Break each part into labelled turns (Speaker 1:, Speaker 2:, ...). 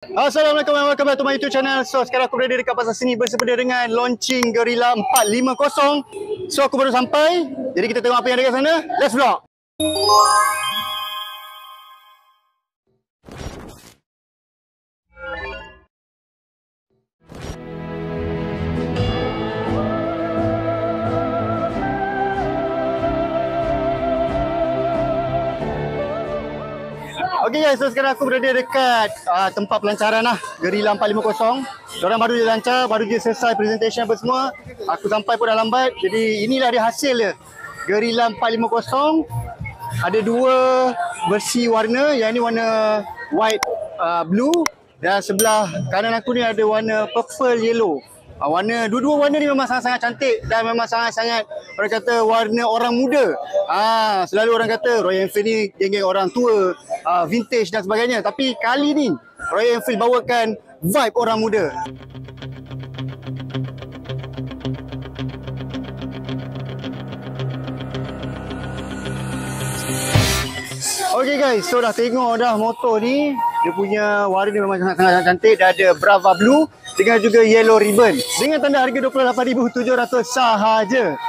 Speaker 1: Assalamualaikum warahmatullahi wabarakatuh, my YouTube channel. So sekarang aku berada dekat pasar seni bersempena dengan launching Guerrilla 450. So aku baru sampai, jadi kita tengok apa yang ada kat sana. Let's vlog. Okay guys, so sekarang aku berada dekat tempat pelancaran lah, Guerrilla 450. Diorang baru je lancar, baru je selesai presentation apa semua. Aku sampai pun dah lambat, jadi inilah dia hasil dia. Guerrilla 450 ada dua versi warna, yang ni warna white blue, dan sebelah kanan aku ni ada warna purple yellow. Dua-dua warna ni memang sangat-sangat cantik dan memang sangat-sangat orang kata warna orang muda. Selalu orang kata Royal Enfield ni geng-geng orang tua, vintage dan sebagainya. Tapi kali ni Royal Enfield bawakan vibe orang muda. Okay guys, so dah tengok dah motor ni. Dia punya warna memang sangat-sangat cantik. Dia ada Brava Blue dengan juga Yellow Ribbon dengan tanda harga 28,700 sahaja.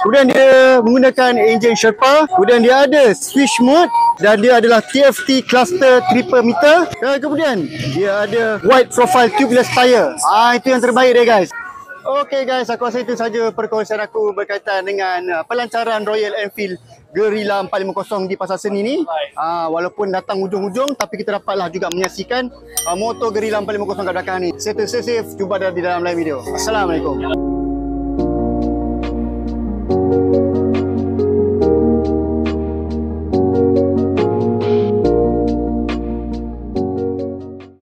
Speaker 1: Kemudian dia menggunakan enjin Sherpa. Kemudian dia ada switch mode dan dia adalah TFT cluster triple meter. Dan kemudian dia ada wide profile tubeless tyre. Itu yang terbaik dia guys. Okay guys, aku rasa itu saja perkongsian aku berkaitan dengan pelancaran Royal Enfield Guerrilla 450 di pasar seni ni. Walaupun datang hujung-hujung, tapi kita dapatlah juga menyaksikan motor Guerrilla 450 kat belakang ni. Stay safe, jumpa di dalam lain video. Assalamualaikum.